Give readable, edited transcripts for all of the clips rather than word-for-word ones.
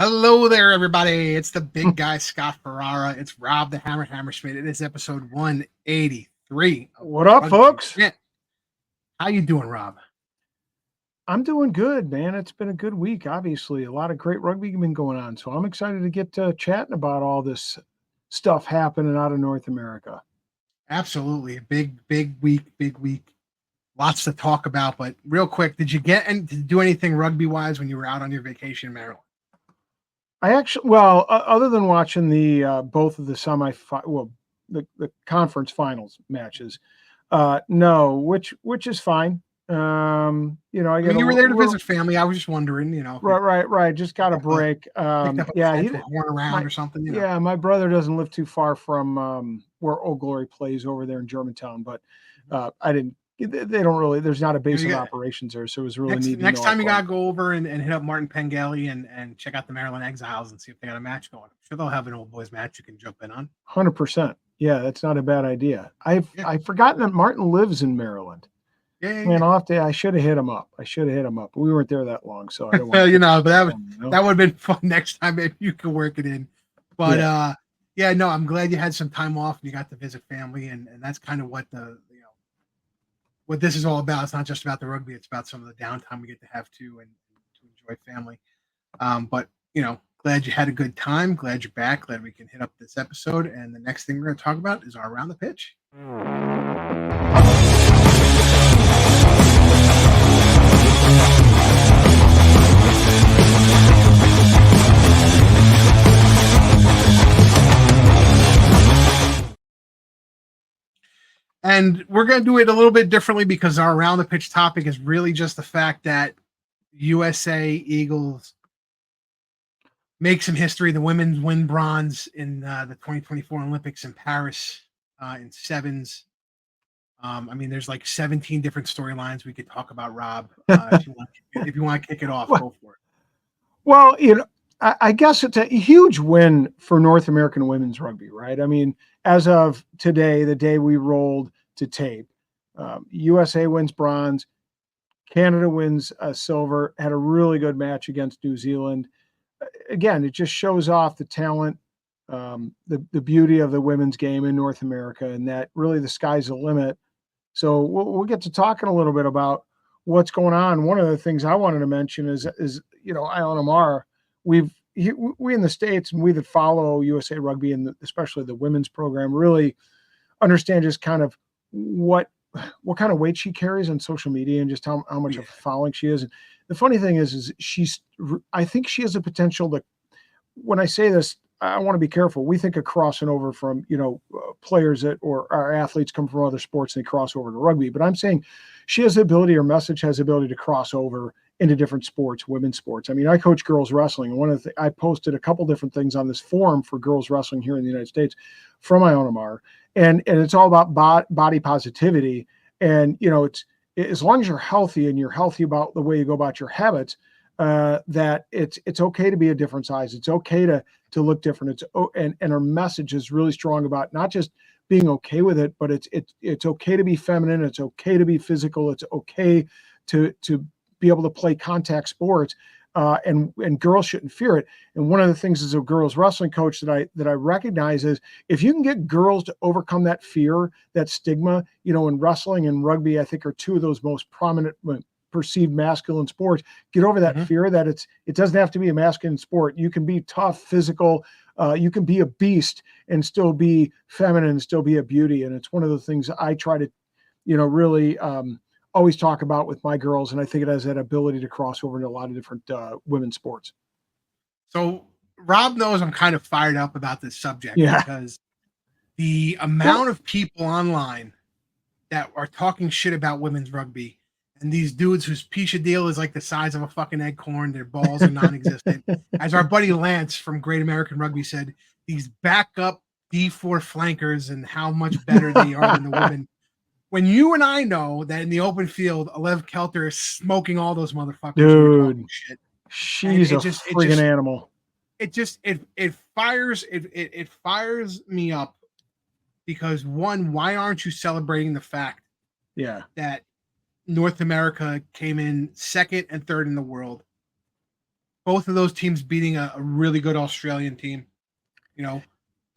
Hello there, everybody. It's the big guy, Scott Ferrara. It's Rob the Hammer Hammerschmidt. It is episode 183 of What up, Rugby folks? Rant. How you doing, Rob? I'm doing good, man. It's been a good week. Obviously, a lot of great rugby been going on, so I'm excited to get chatting about all this stuff happening out of North America. Absolutely. Big week, big week. Lots to talk about, but real quick, did you get and do anything rugby-wise when you were out on your vacation in Maryland? I actually, well, other than watching the both of the the conference finals matches, no, which is fine. I get You were there to little visit family. I was just wondering, if you right. Just got a break. picked up a Yeah, pet to horn around or something. Yeah, my brother doesn't live too far from where Old Glory plays over there in Germantown, but I didn't. They don't really. There's not a base of got operations there, so it was really next neat. next time you gotta go over and hit up Martin Pengelly and check out the Maryland Exiles and see if they got a match going. I'm sure they'll have an old boys match you can jump in on. 100%. Yeah, that's not a bad idea. I've forgotten that Martin lives in Maryland. Yeah. Man, I should have hit him up. But we weren't there that long, so I don't Well, want. but that would have been fun next time if you could work it in. But no, I'm glad you had some time off and you got to visit family, and that's kind of what what this is all about. It's not just about the rugby; it's about some of the downtime we get to have too, and to enjoy family. But glad you had a good time. Glad you're back. Glad we can hit up this episode. And the next thing we're going to talk about is our around the pitch. And we're going to do it a little bit differently because our around the pitch topic is really just the fact that USA Eagles make some history. The women's win bronze in the 2024 Olympics in Paris in sevens. There's like 17 different storylines we could talk about, Rob. If you want to kick it off, go for it. Well, I guess it's a huge win for North American women's rugby, right? I mean, as of today, the day we rolled to tape, USA wins bronze, Canada wins silver, had a really good match against New Zealand. Again, it just shows off the talent, the beauty of the women's game in North America, and that really the sky's the limit. So we'll get to talking a little bit about what's going on. One of the things I wanted to mention is ILNMR. We in the States, and we that follow USA Rugby and especially the women's program really understand just kind of what kind of weight she carries on social media and just how much of a following she is. And the funny thing is I think she has a potential to, when I say this, I want to be careful. We think of crossing over from, players or our athletes come from other sports and they cross over to rugby. But I'm saying she has the ability, her message has the ability to cross over into different sports, women's sports. I mean, I coach girls wrestling. And I posted a couple different things on this forum for girls wrestling here in the United States from IONMR. And it's all about body positivity. And, it's as long as you're healthy and you're healthy about the way you go about your habits, that it's okay to be a different size. It's okay to look different. And her message is really strong about not just being okay with it, but it's okay to be feminine. It's okay to be physical. It's okay to be able to play contact sports. And girls shouldn't fear it. And one of the things as a girls wrestling coach that I recognize is if you can get girls to overcome that fear, that stigma, in wrestling and rugby, I think are two of those most prominent perceived masculine sports. Get over that fear that it doesn't have to be a masculine sport. You can be tough, physical. You can be a beast and still be feminine and still be a beauty. And it's one of the things I try to, really always talk about with my girls. And I think it has that ability to cross over into a lot of different women's sports. So Rob knows I'm kind of fired up about this subject because the amount of people online that are talking shit about women's rugby and these dudes whose pisha deal is like the size of a fucking acorn, their balls are non-existent. As our buddy Lance from Great American Rugby said, these backup D4 flankers and how much better they are than the women. When you and I know that in the open field, Alev Kelter is smoking all those motherfuckers. Dude, shit. She's a friggin' animal. It fires me up because one, why aren't you celebrating the fact that North America came in second and third in the world both of those teams beating a really good Australian team. You know,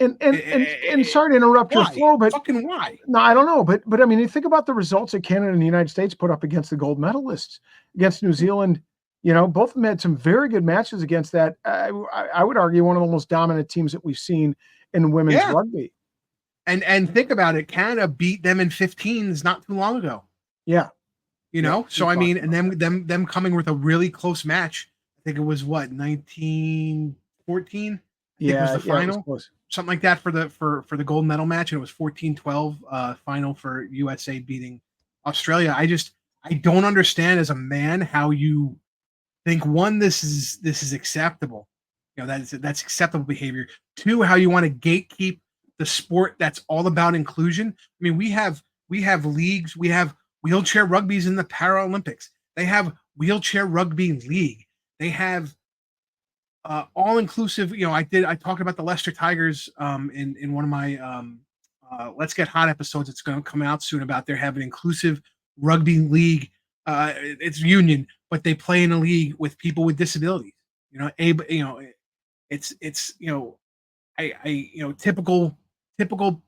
And sorry to interrupt your why? flow, but Fucking why? no, I don't know. But I mean, you think about the results that Canada and the United States put up against the gold medalists, against New Zealand. Both of them had some very good matches against that. I would argue one of the most dominant teams that we've seen in women's rugby. And think about it, Canada beat them in 15s not too long ago. Yeah. So I mean, and them coming with a really close match. I think it was what, 1914? I think was the final. Was something like that for the gold medal match, and it was 14-12 final for USA beating Australia. I don't understand as a man how you think, one, this is acceptable. That's acceptable behavior. Two, how you want to gatekeep the sport that's all about inclusion. I mean, we have leagues, we have wheelchair rugby's in the Paralympics. They have wheelchair rugby league. They have all inclusive. I talked about the Leicester Tigers in one of my Let's Get Hot episodes. It's going to come out soon about they have an inclusive rugby league. It's union, but they play in a league with people with disabilities. It's typical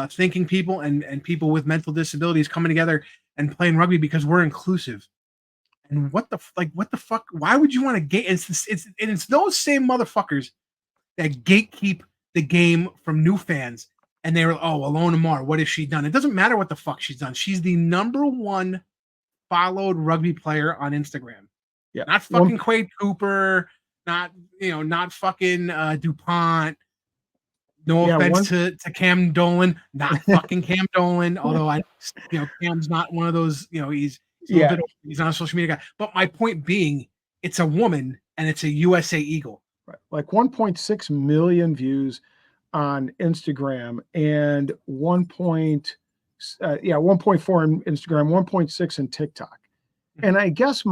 thinking people and people with mental disabilities coming together and playing rugby because we're inclusive. And what the fuck? Why would you want to gate? It's those same motherfuckers that gatekeep the game from new fans. And they were, Alona Mar, what has she done? It doesn't matter what the fuck she's done. She's the number one followed rugby player on Instagram. Yeah, not fucking Quade Cooper, not fucking DuPont. No offense to Cam Dolan, not fucking Cam Dolan. Although Cam's not one of those. He's not a social media guy. But my point being, it's a woman and it's a USA Eagle. Right, like 1.6 million views on Instagram and 1.4 in Instagram, 1.6 in TikTok. And I guess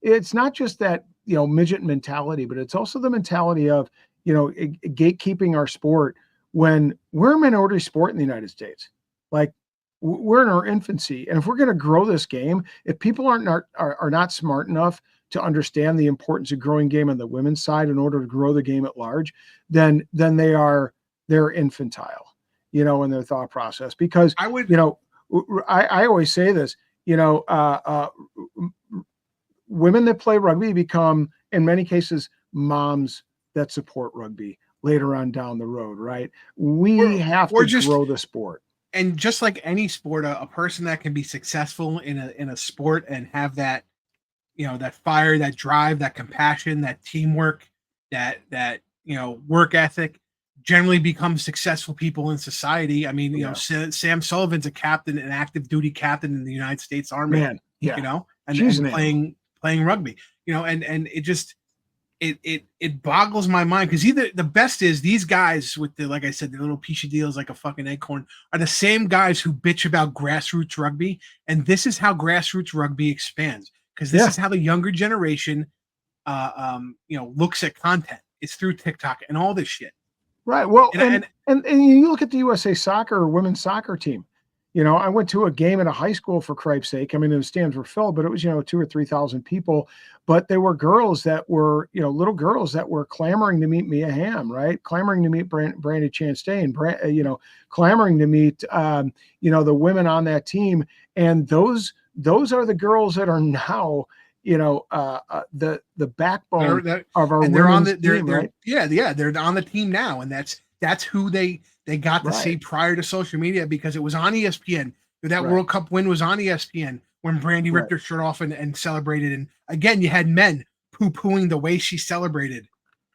it's not just that midget mentality, but it's also the mentality of gatekeeping our sport when we're a minority sport in the United States. Like, we're in our infancy, and if we're going to grow this game, if people are not smart enough to understand the importance of growing game on the women's side in order to grow the game at large, then they're infantile, in their thought process. Because I always say this, women that play rugby become, in many cases, moms that support rugby later on down the road, right? We have to grow the sport. And just like any sport, a person that can be successful in a sport and have that, that fire, that drive, that compassion, that teamwork, that work ethic, generally become successful people in society. I mean, Sam Sullivan's a captain, an active duty captain in the United States Army. Man, yeah. And playing rugby. And it just it boggles my mind, because either the best is these guys with the, like I said, the little piece of deals like a fucking acorn are the same guys who bitch about grassroots rugby, and this is how grassroots rugby expands, because this is how the younger generation looks at content. It's through TikTok and all this shit. Right. Well, and you look at the USA soccer or women's soccer team. I went to a game at a high school, for Christ's sake. I mean, the stands were filled, but it was, 2,000 or 3,000 people. But there were girls that were, little girls that were clamoring to meet Mia Hamm, right? Clamoring to meet Brandy Chastain, clamoring to meet, the women on that team. And those are the girls that are now, the backbone of our women's team, right? Yeah, they're on the team now, and that's who they got to see prior to social media, because it was on ESPN. That World Cup win was on ESPN when Brandy ripped her shirt off and celebrated. And again, you had men poo-pooing the way she celebrated.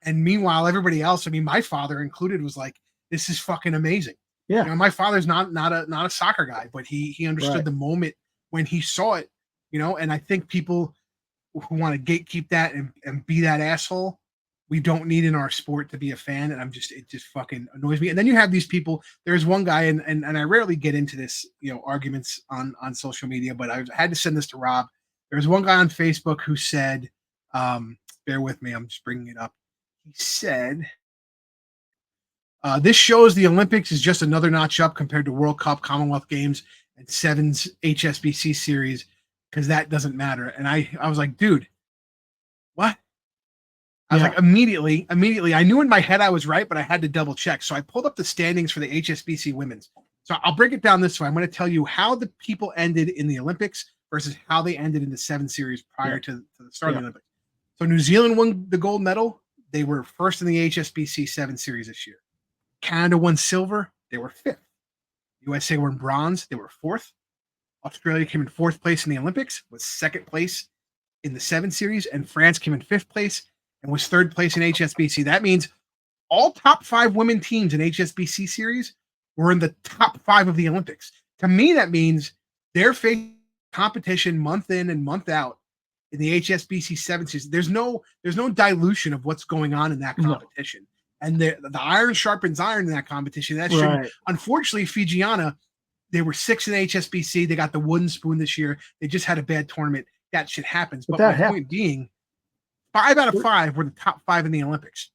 And meanwhile, everybody else, I mean, my father included, was like, this is fucking amazing. Yeah. My father's not a soccer guy, but he understood the moment when he saw it, and I think people who want to gatekeep that and be that asshole, we don't need in our sport to be a fan. And it just fucking annoys me. And then you have these people. There's one guy, and I rarely get into this, arguments on social media, but I had to send this to Rob. There's one guy on Facebook who said, bear with me, I'm just bringing it up. He said, this shows the Olympics is just another notch up compared to World Cup, Commonwealth Games, and Sevens HSBC series, because that doesn't matter. And I was like, dude, what? I was like, immediately, I knew in my head I was right, but I had to double check. So I pulled up the standings for the HSBC women's. So I'll break it down this way. I'm going to tell you how the people ended in the Olympics versus how they ended in the 7 series prior to the start of the Olympics. So New Zealand won the gold medal. They were first in the HSBC 7 series this year. Canada won silver. They were 5th. USA were in bronze. They were 4th. Australia came in 4th place in the Olympics, was 2nd place in the 7 series, and France came in 5th place and was 3rd place in HSBC. That means all top 5 women teams in HSBC series were in the top 5 of the Olympics. To me, that means they're facing competition month in and month out in the HSBC 7 series. There's no dilution of what's going on in that competition. No. And the iron sharpens iron in that competition. That should, unfortunately, Fijiana, they were 6th in HSBC. They got the wooden spoon this year. They just had a bad tournament. That shit happens. But my point being, 5 out of 5 were the top 5 in the Olympics.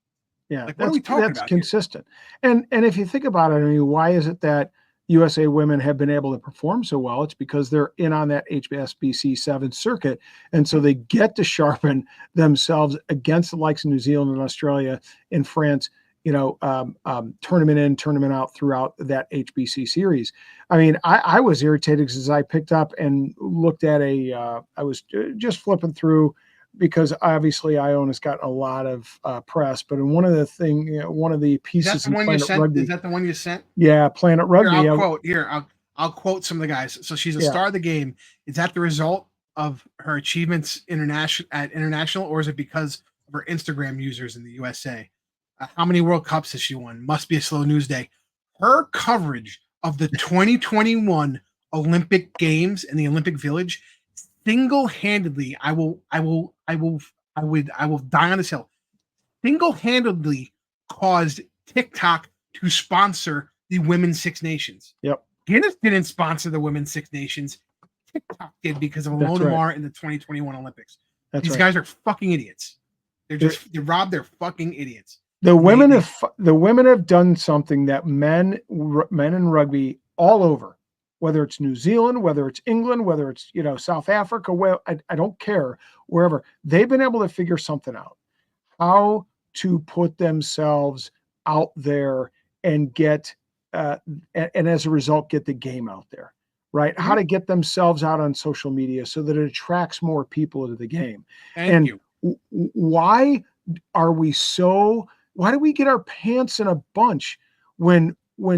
Yeah, like, what are we talking about? That's consistent. Here? And if you think about it, I mean, why is it that USA women have been able to perform so well? It's because they're in on that HSBC 7 circuit, and so they get to sharpen themselves against the likes of New Zealand and Australia and France. Tournament in, tournament out throughout that HBC series. I mean, I was irritated because I picked up and looked at I was just flipping through because obviously Ione has got a lot of press, but in one of the pieces in Planet Rugby. Is that the one you sent? Yeah, Planet Rugby. I'll quote some of the guys. So she's a star of the game. Is that the result of her achievements international, or is it because of her Instagram users in the USA? How many World Cups has she won? Must be a slow news day. Her coverage of the 2021 Olympic Games in the Olympic Village, single-handedly, I will die on this hill. Single-handedly caused TikTok to sponsor the Women's Six Nations. Yep. Guinness didn't sponsor the Women's Six Nations. TikTok did because of Alona Mar in the 2021 Olympics. These guys are fucking idiots. They're Rob. They're fucking idiots. The women have done something that men in rugby all over, whether it's New Zealand, whether it's England, whether it's South Africa, I don't care, wherever, they've been able to figure something out, how to put themselves out there and get and as a result get the game out there, right? Mm-hmm. How to get themselves out on social media so that it attracts more people to the game. Thank you. Why do we get our pants in a bunch when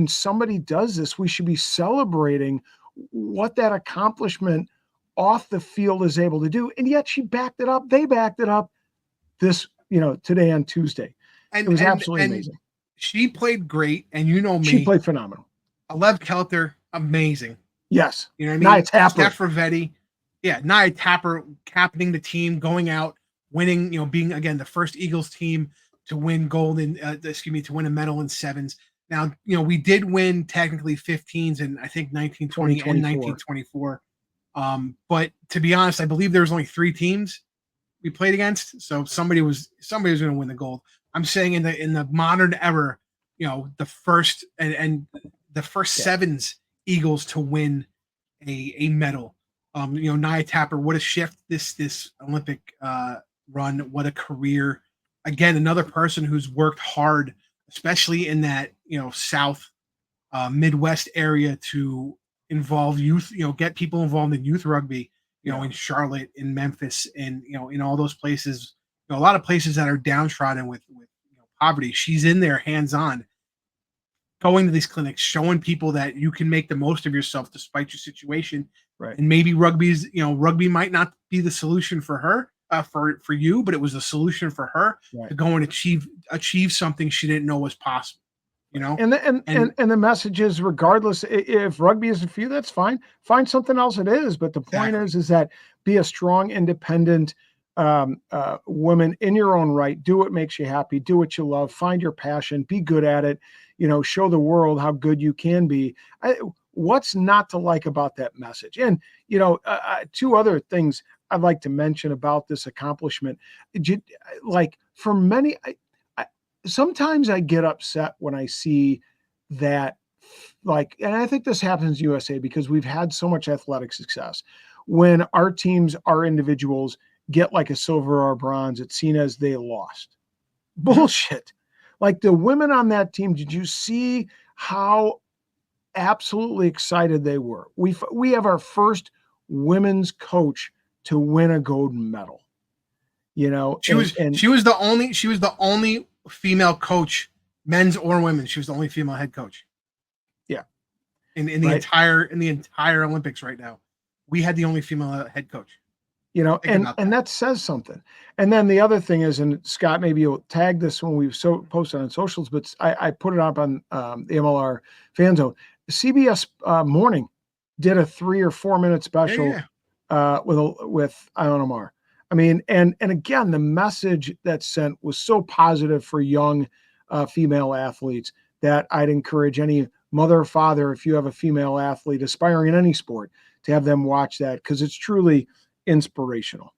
somebody does this? We should be celebrating what that accomplishment off the field is able to do. And yet she backed it up. They backed it up this, today on Tuesday. And it was absolutely amazing. She played great. And you know me. She played phenomenal. Alev Kelter, amazing. Yes. You know what I mean? Nia Tapper. Steph Ravetti. Yeah. Nia Tapper captaining the team, going out, winning, being again the first Eagles team to win to win a medal in 7s. Now, we did win technically 15s in I think 1920 and 1924. But to be honest, I believe there was only 3 teams we played against, so somebody was going to win the gold. I'm saying in the modern era, the first and the first 7s Eagles to win a medal. Nia Tapper, what a shift this Olympic run, what a career. Again, another person who's worked hard, especially in that South Midwest area, to involve youth, get people involved in youth rugby, in Charlotte, in Memphis, and in all those places, a lot of places that are downtrodden with poverty. She's in there hands-on, going to these clinics, showing people that you can make the most of yourself despite your situation. Right. And maybe rugby might not be the solution for her. For you, but it was a solution for her to go and achieve something she didn't know was possible. And the message is, regardless if rugby isn't for you, that's fine. Find something else it is. But the point is that be a strong, independent woman in your own right. Do what makes you happy. Do what you love. Find your passion. Be good at it. Show the world how good you can be. What's not to like about that message? And 2 other things I'd like to mention about this accomplishment. Like, for many, sometimes I get upset when I see that, and I think this happens in USA because we've had so much athletic success. When our teams, our individuals get like a silver or a bronze, it's seen as they lost. Bullshit. Like the women on that team, did you see how absolutely excited they were? We have our first women's coach to win a gold medal. You know, She was the only female coach, men's or women's. She was the only female head coach. Yeah. In the entire Olympics right now. We had the only female head coach. You know, and that says something. And then the other thing is, and Scott, maybe you'll tag this when we posted on socials, but I put it up on the MLR fan zone. CBS Morning did a 3 or 4 minute special with Ilona Mar. I mean, and again, the message that sent was so positive for young female athletes that I'd encourage any mother or father, if you have a female athlete aspiring in any sport, to have them watch that, because it's truly inspirational.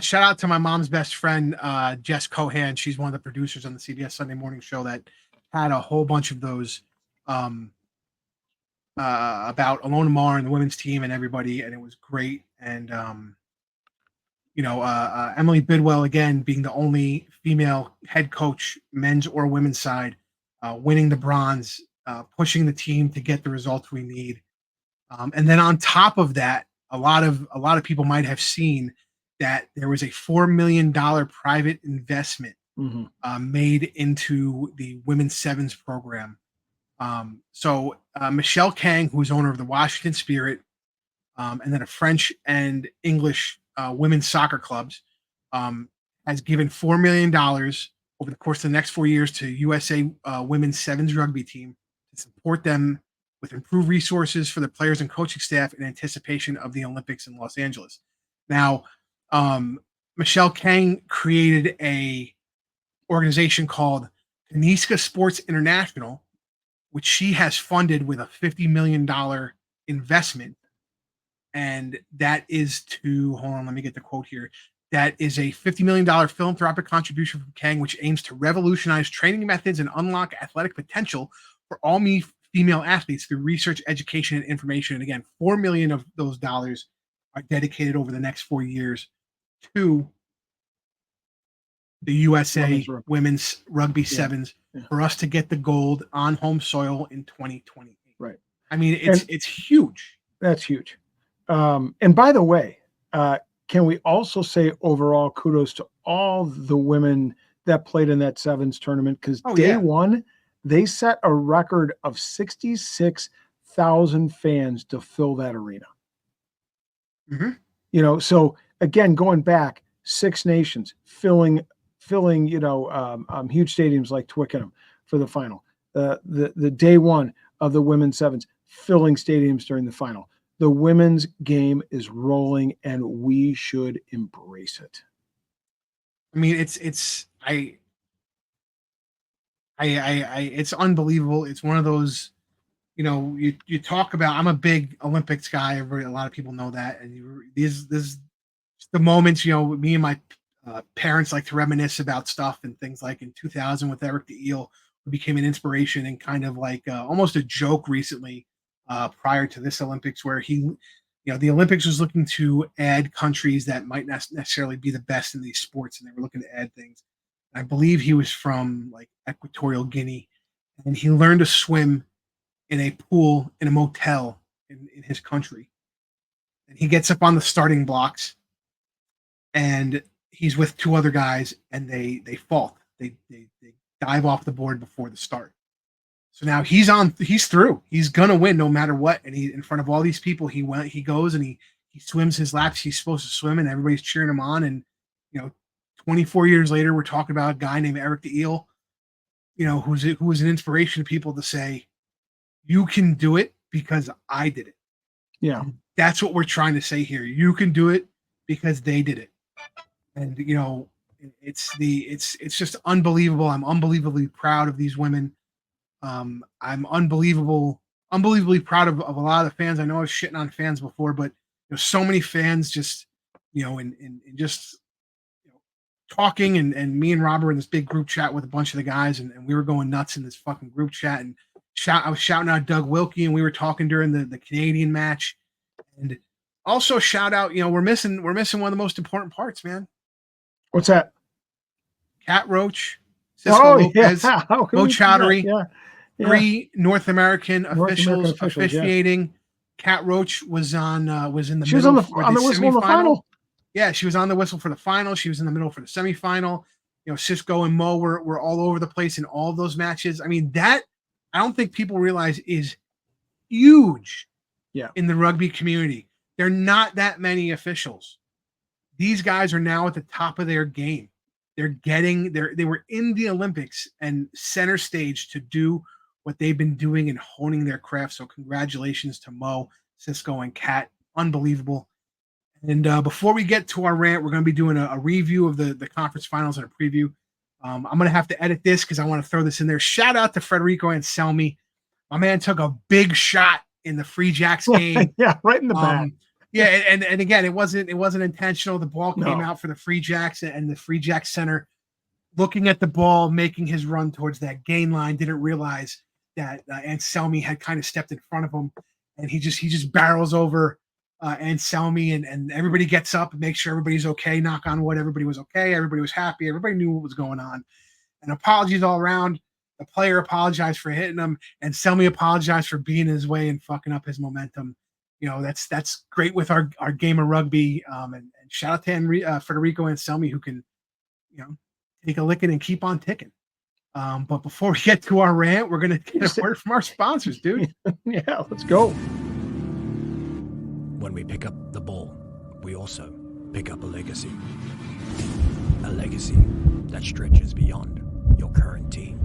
Shout out to my mom's best friend, Jess Cohan. She's one of the producers on the CBS Sunday Morning Show that had a whole bunch of those about Ilona Mar and the women's team and everybody, and it was great. And Emily Bidwell, again, being the only female head coach, men's or women's side, winning the bronze, pushing the team to get the results we need. And then on top of that, a lot of people might have seen that there was a $4 million private investment made into the women's sevens program. So Michelle Kang, who's owner of the Washington Spirit, and then a French and English women's soccer clubs, has given $4 million over the course of the next 4 years to USA women's sevens rugby team to support them with improved resources for the players and coaching staff in anticipation of the Olympics in Los Angeles. Now, Michelle Kang created a organization called Kaniska Sports International, which she has funded with a $50 million investment. And that is to, hold on, let me get the quote here. That is a $50 million philanthropic contribution from Kang, which aims to revolutionize training methods and unlock athletic potential for all female athletes through research, education, and information. And again, $4 million of those dollars are dedicated over the next 4 years to the USA women's rugby sevens for us to get the gold on home soil in 2028. Right. I mean, it's huge. That's huge. And by the way, can we also say overall kudos to all the women that played in that sevens tournament? Because day one, they set a record of 66,000 fans to fill that arena. Mm-hmm. You know, so again, going back, 6 nations filling huge stadiums like Twickenham for the final. The day one of the women's sevens, filling stadiums during the final. The women's game is rolling, and we should embrace it. I mean, it's unbelievable. It's one of those, you talk about. I'm a big Olympics guy. A lot of people know that, and these the moments. Me and my parents like to reminisce about stuff and things like in 2000 with Eric the Eel, who became an inspiration and kind of like almost a joke recently. Prior to this Olympics, where the Olympics was looking to add countries that might not necessarily be the best in these sports, and they were looking to add things. I believe he was from like Equatorial Guinea, and he learned to swim in a pool in a motel in his country. And he gets up on the starting blocks, and he's with 2 other guys, and they fall. They dive off the board before the start. So now he's through. He's gonna win no matter what. And he, in front of all these people, he goes and he swims his laps he's supposed to swim, and everybody's cheering him on. And 24 years later, we're talking about a guy named Eric the Eel, who was an inspiration to people to say, you can do it because I did it. Yeah. And that's what we're trying to say here. You can do it because they did it. And it's just unbelievable. I'm unbelievably proud of these women. I'm unbelievably proud of a lot of the fans. I know I was shitting on fans before, but so many fans just, and just talking, and me and Robert in this big group chat with a bunch of the guys, and we were going nuts in this fucking group chat, and I was shouting out Doug Wilkie, and we were talking during the Canadian match, and also shout out, we're missing one of the most important parts, man. What's that? Cat Roach, Cisco Lopez, How can Mo we forget? Chowdhury. Yeah. 3 North American North American officials officials, yeah. officiating. Cat Roach was in the She was middle on for the the whistle in the semifinal. final. Yeah, she was on the whistle for the final. She was in the middle for the semifinal. Cisco and Mo were all over the place in all of those matches. I mean, that I don't think people realize is huge in the rugby community. There are not that many officials. These guys are now at the top of their game. They were in the Olympics and center stage to do what they've been doing and honing their craft. So congratulations to Mo, Cisco, and Kat. Unbelievable. And before we get to our rant, we're going to be doing a review of the conference finals and a preview. I'm going to have to edit this because I want to throw this in there. Shout out to Federico Anselmi. My man took a big shot in the Free Jacks game. Yeah, right in the back. Yeah, and again, it wasn't intentional. The ball came out for the Free Jacks, and the Free Jacks center, looking at the ball, making his run towards that gain line, didn't realize that Anselmi had kind of stepped in front of him, and he just barrels over Anselmi, and everybody gets up and makes sure everybody's okay. Knock on wood, everybody was okay. Everybody was happy. Everybody knew what was going on. And apologies all around. The player apologized for hitting him, and Selmy apologized for being in his way and fucking up his momentum. That's great with our game of rugby. And shout out to Federico Anselmi, who can, take a licking and keep on ticking. But before we get to our rant, we're going to get a word from our sponsors, dude. Yeah, let's go. When we pick up the ball, we also pick up a legacy. A legacy that stretches beyond your current team.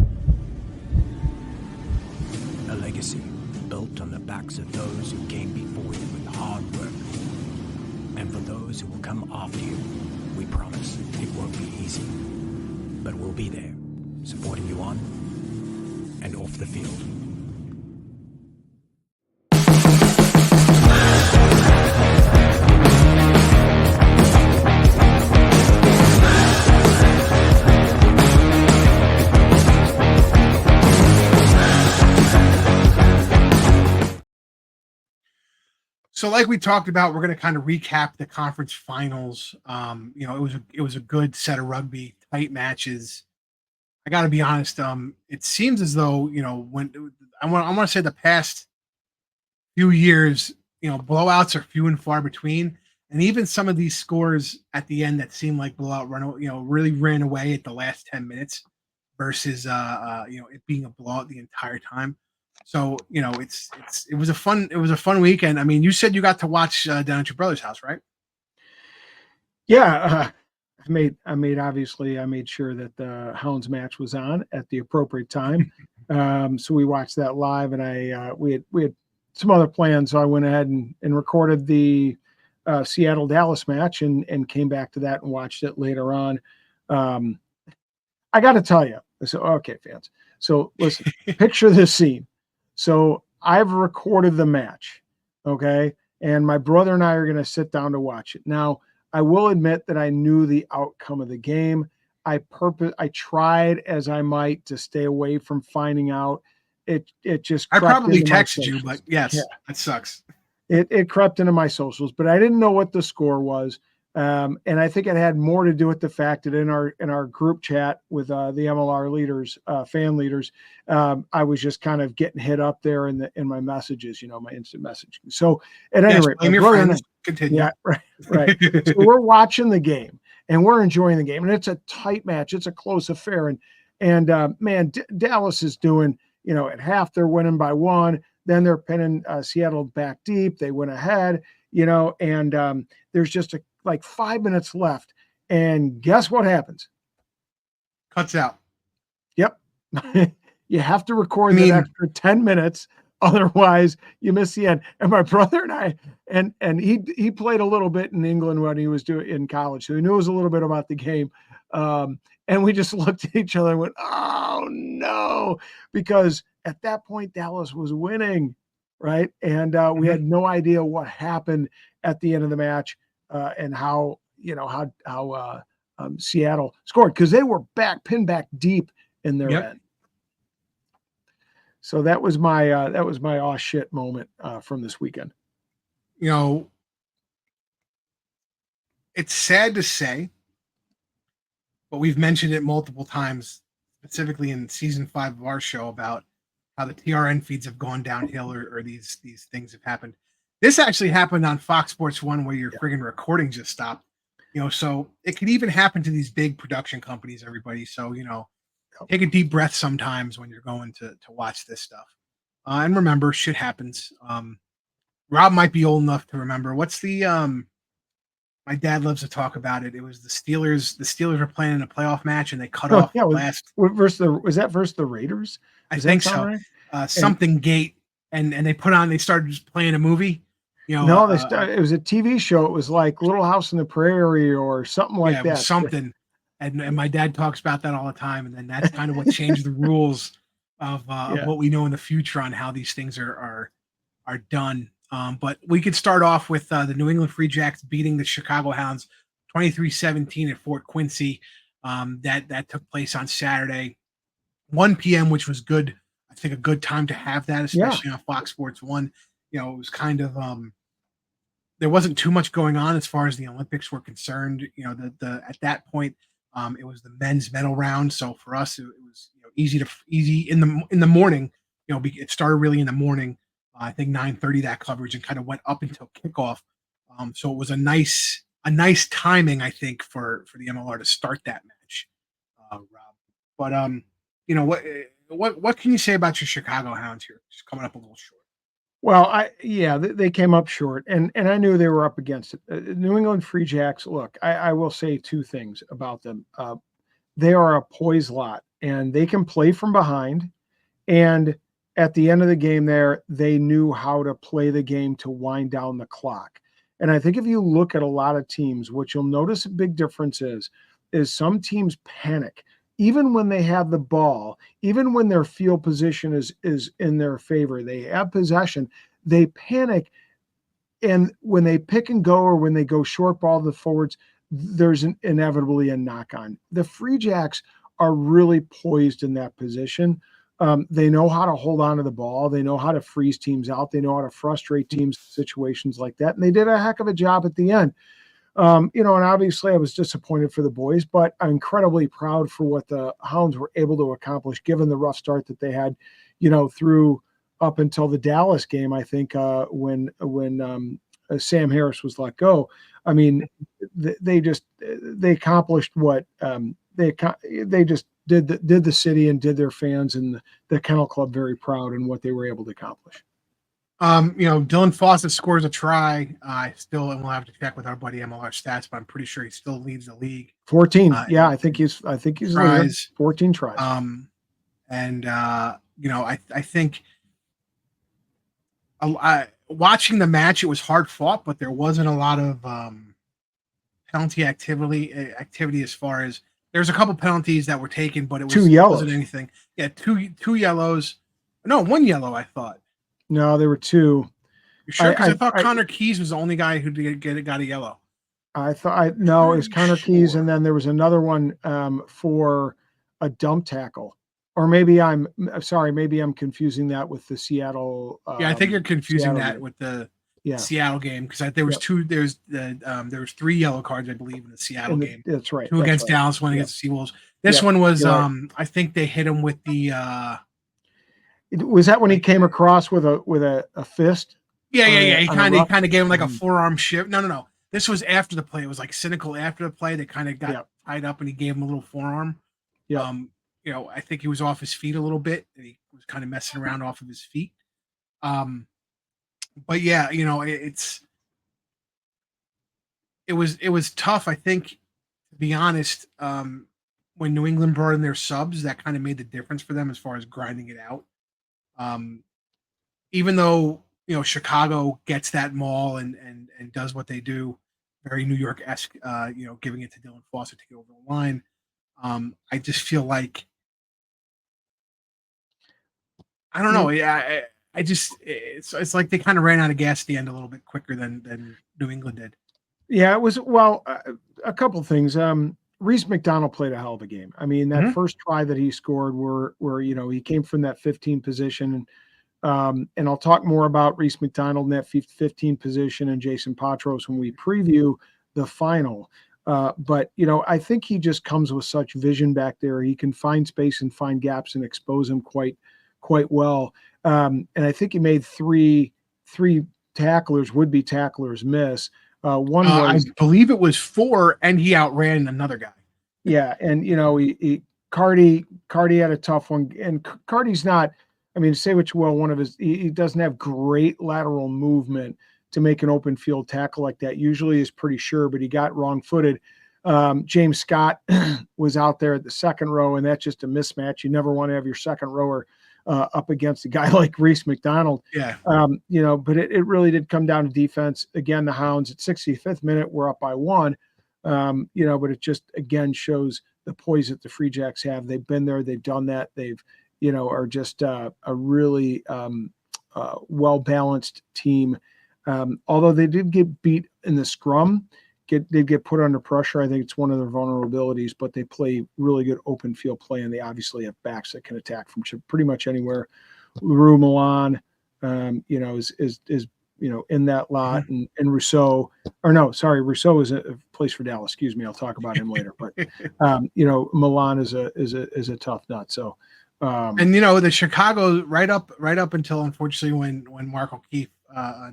A legacy built on the backs of those who came before you with hard work. And for those who will come after you, we promise it won't be easy. But we'll be there, supporting you on and off the field. So like we talked about, we're going to kind of recap the conference finals. It was a good set of rugby, tight matches. I got to be honest. It seems as though, when I want to say the past few years, blowouts are few and far between. And even some of these scores at the end that seem like blowout really ran away at the last 10 minutes versus, it being a blowout the entire time. So, it was a fun weekend. I mean, you said you got to watch down at your brother's house, right? Yeah. I made sure that the Hounds match was on at the appropriate time. So we watched that live, and we had some other plans. So I went ahead and recorded the Seattle Dallas match and came back to that and watched it later on. I got to tell you, so, okay, fans. So listen, picture this scene. So I've recorded the match, okay? And my brother and I are going to sit down to watch it. Now, I will admit that I knew the outcome of the game. I tried as I might to stay away from finding out. It just I probably texted you, but yes, yeah. That sucks. It crept into my socials, but I didn't know what the score was. And I think it had more to do with the fact that in our group chat with the MLR leaders, fan leaders, I was just kind of getting hit up there in my messages, my instant messaging. So at any rate, blame your friends. Continue. Yeah, right. So we're watching the game and we're enjoying the game, and it's a tight match. It's a close affair, and man, Dallas is doing. At half they're winning by 1. Then they're pinning Seattle back deep. They went ahead, and there's just like 5 minutes left. And guess what happens? Cuts out. Yep. You have to record the extra 10 minutes. Otherwise you miss the end. And my brother and I, and he played a little bit in England when he was doing in college. So he knew a little bit about the game. And we just looked at each other and went, oh no, because at that point Dallas was winning. Right. And we had no idea what happened at the end of the match and how Seattle scored, because they were pinned back deep in their end. So that was my aw shit moment from this weekend. It's sad to say, but we've mentioned it multiple times, specifically in season 5 of our show, about how the TRN feeds have gone downhill, or these things have happened. This actually happened on Fox Sports 1, where your friggin' recording just stopped. So it could even happen to these big production companies, everybody. So, take a deep breath sometimes when you're going to watch this stuff. And remember, shit happens. Rob might be old enough to remember. What's the my dad loves to talk about it. It was the Steelers. The Steelers were playing in a playoff match, and they cut off the last. Was that versus the Raiders? I think so. Right? Something Gate, and they started just playing a movie. No, it was a TV show. It was like Little House on the Prairie or something like that. It was something. And my dad talks about that all the time. And then that's kind of what changed the rules of what we know in the future on how these things are done. But we could start off with the New England Free Jacks beating the Chicago Hounds 23-17 at Fort Quincy. That took place on Saturday, 1 p.m., which was good. I think a good time to have that, especially on Fox Sports 1. It was kind of there wasn't too much going on as far as the Olympics were concerned. At that point, it was the men's medal round. So for us, it was easy in the morning. It started really in the morning. I think 9:30 that coverage, and kind of went up until kickoff. So it was a nice timing, I think, for the MLR to start that match, Rob. But what can you say about your Chicago Hounds here? Just coming up a little short. Well, they came up short, and I knew they were up against it. New England Free Jacks. Look, I will say two things about them. They are a poised lot, and they can play from behind. And at the end of the game there, they knew how to play the game to wind down the clock. And I think if you look at a lot of teams, what you'll notice a big difference is some teams panic. Even when they have the ball, even when their field position is in their favor, they have possession, they panic. And when they pick and go, or when they go short ball to the forwards, there's inevitably a knock on. The Free Jacks are really poised in that position. They know how to hold on to the ball. They know how to freeze teams out. They know how to frustrate teams in situations like that. And they did a heck of a job at the end. And obviously I was disappointed for the boys, but I'm incredibly proud for what the Hounds were able to accomplish, given the rough start that they had, through up until the Dallas game. I think when Sam Harris was let go, I mean, they accomplished what they just did the city and did their fans and the Kennel Club very proud in what they were able to accomplish. Dylan Fawcett scores a try. I still, and we'll have to check with our buddy MLR Stats, but I'm pretty sure he still leads the league. 14. I think he's tries. 14 tries. I think watching the match, it was hard fought, but there wasn't a lot of penalty activity as far as there's a couple penalties that were taken, but it wasn't anything. Yeah, two yellows. No, one yellow, I thought. No, there were two. You sure? Because I thought Connor Keys was the only guy who got a yellow. It was Connor Keys, and then there was another one for a dump tackle. Or maybe I'm confusing that with the Seattle. I think you're confusing that with the Seattle game, because there was two. There was 3 yellow cards, I believe, in the Seattle game. That's right. 2 against Dallas, 1 against the Seawolves. This one was I think they hit him with the. Was that when he came across with a fist? Yeah. He kind of gave him like a forearm shift. No. This was after the play. It was like cynical after the play. They kind of got tied up, and he gave him a little forearm. Yeah. I think he was off his feet a little bit. And he was kind of messing around off of his feet. But yeah, it was tough. I think, to be honest, when New England brought in their subs, that kind of made the difference for them as far as grinding it out. Even though Chicago gets that maul and does what they do, very New York-esque, giving it to Dylan Fawcett to get over the line. I just feel like I don't know. I just it's like they kind of ran out of gas at the end a little bit quicker than New England did. Yeah, it was a couple of things. Reese McDonald played a hell of a game. I mean, that first try that he scored, where he came from that 15 position, and I'll talk more about Reese McDonald in that 15 position and Jason Patros when we preview the final. But I think he just comes with such vision back there. He can find space and find gaps and expose them quite well. And I think he made three would-be tacklers miss. One was, I believe it was 4, and he outran another guy. Yeah, and Cardi had a tough one, and Cardi's not. I mean, say what you will, he doesn't have great lateral movement to make an open field tackle like that. Usually is pretty sure, but he got wrong-footed. James Scott was out there at the second row, and that's just a mismatch. You never want to have your second rower up against a guy like Reese McDonald. Yeah. But it really did come down to defense. Again, the Hounds at 65th minute were up by 1. But it just again shows the poise that the Free Jacks have. They've been there, they've done that. They've, are just a really well-balanced team. Although they did get beat in the scrum, they get put under pressure. I think it's one of their vulnerabilities, but they play really good open field play, and they obviously have backs that can attack from pretty much anywhere. Leroux Milan, is in that lot, and Rousseau is a place for Dallas. Excuse me, I'll talk about him later. But Milan is a tough nut. So, and the Chicago right up until unfortunately when Mark O'Keefe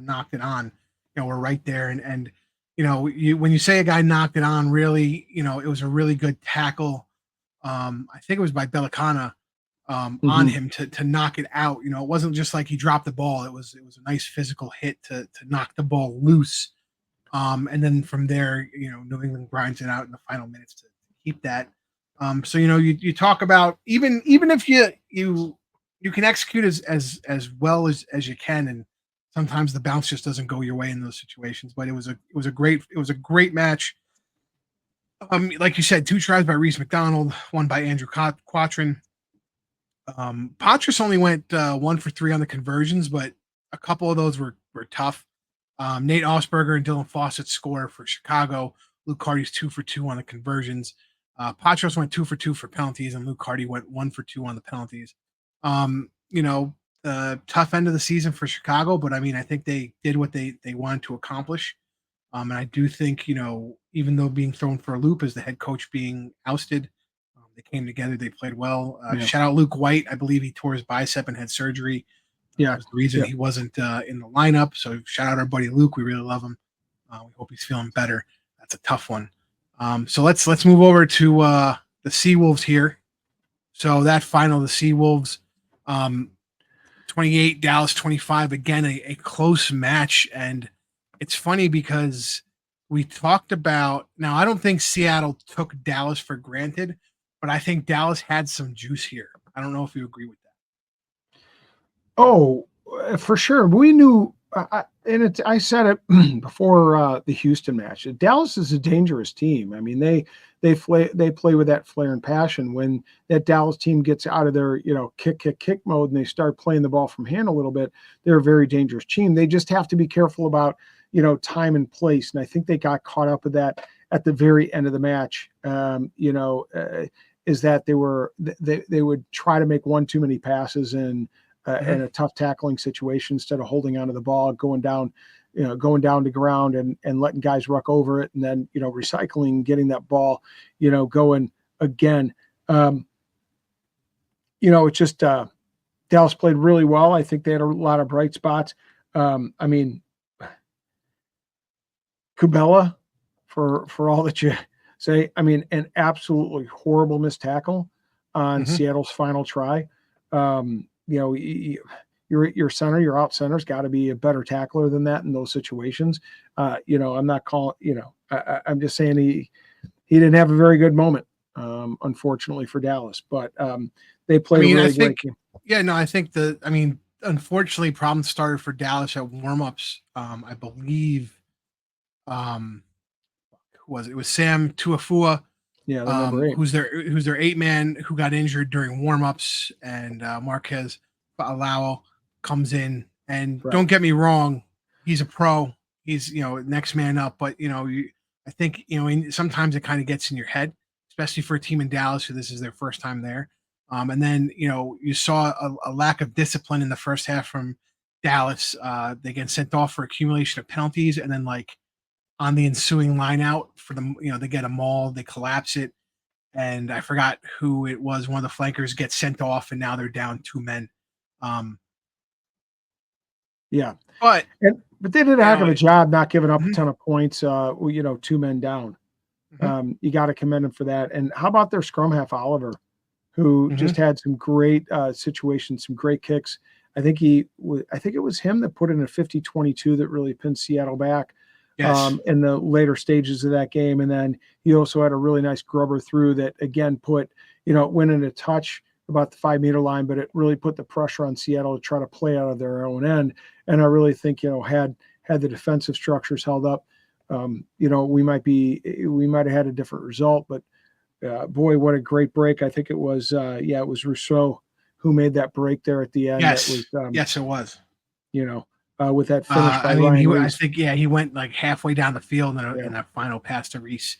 knocked it on, we're right there, and when you say a guy knocked it on, really, it was a really good tackle. I think it was by Bellicana. On him to knock it out. It wasn't just like he dropped the ball. It was a nice physical hit to knock the ball loose. And then from there, New England grinds it out in the final minutes to keep that. So you talk about even if you can execute as well as you can, and sometimes the bounce just doesn't go your way in those situations. But it was a great match. Like you said, 2 tries by Reese McDonald, 1 by Andrew Quattrin. Patras only went 1 for 3 on the conversions, but a couple of those were tough. Nate Osberger and Dylan Fawcett score for Chicago. Luke Hardy's 2 for 2 on the conversions. Patras went 2 for 2 for penalties, and Luke Hardy went 1 for 2 on the penalties. Tough end of the season for Chicago, but I mean, I think they did what they wanted to accomplish. And I do think, even though being thrown for a loop as the head coach being ousted, they came together. They played well. Shout out Luke White. I believe he tore his bicep and had surgery. That was the reason he wasn't in the lineup. So shout out our buddy Luke. We really love him. We hope he's feeling better. That's a tough one. So let's move over to the Seawolves here. So that final, the Seawolves, 28, Dallas 25. Again, a close match. And it's funny because we talked about, now I don't think Seattle took Dallas for granted, but I think Dallas had some juice here. I don't know if you agree with that. Oh, for sure. We knew, I said it before the Houston match. Dallas is a dangerous team. I mean, they play with that flair and passion. When that Dallas team gets out of their kick mode and they start playing the ball from hand a little bit, they're a very dangerous team. They just have to be careful about time and place. And I think they got caught up with that at the very end of the match. Is that they would try to make one too many passes in a tough tackling situation instead of holding onto the ball, going down to ground and letting guys ruck over it, and then recycling, getting that ball going again. It's just Dallas played really well. I think they had a lot of bright spots. I mean, Kubela, for all that you say, I mean, an absolutely horrible missed tackle on Seattle's final try. Your center, your out center's got to be a better tackler than that in those situations. I'm not calling, I'm just saying he didn't have a very good moment, unfortunately for Dallas, but they played a really great game. Yeah, no, I think unfortunately problems started for Dallas at warmups. I believe, it was Sam Tuafua, who's their 8-man who got injured during warmups, and Marquez Alao comes in, and don't get me wrong, he's a pro, he's next man up, but I think sometimes it kind of gets in your head, especially for a team in Dallas who this is their first time there. And then you saw a lack of discipline in the first half from Dallas. They get sent off for accumulation of penalties, and then on the ensuing line out for the, they get a maul, they collapse it, and I forgot who it was. One of the flankers gets sent off, and now they're down 2 men. Yeah, But but they did a heck of a job not giving up a Mhm. ton of points. 2 men down. Mhm. You got to commend them for that. And how about their scrum half, Oliver, who just Mhm. had some great situations, some great kicks. I think it was him that put in a 50-22 that really pinned Seattle back Yes. in the later stages of that game. And then he also had a really nice grubber through that again went in a touch about the 5 meter line, but it really put the pressure on Seattle to try to play out of their own end. And I really think, had the defensive structures held up, we might have had a different result, but boy, what a great break. I think it was Rousseau who made that break there at the end. That Yes. was, Yes, it was. with that finish by I mean, Ryan I Reese. think, he went like halfway down the field Yeah. in that final pass to Reese.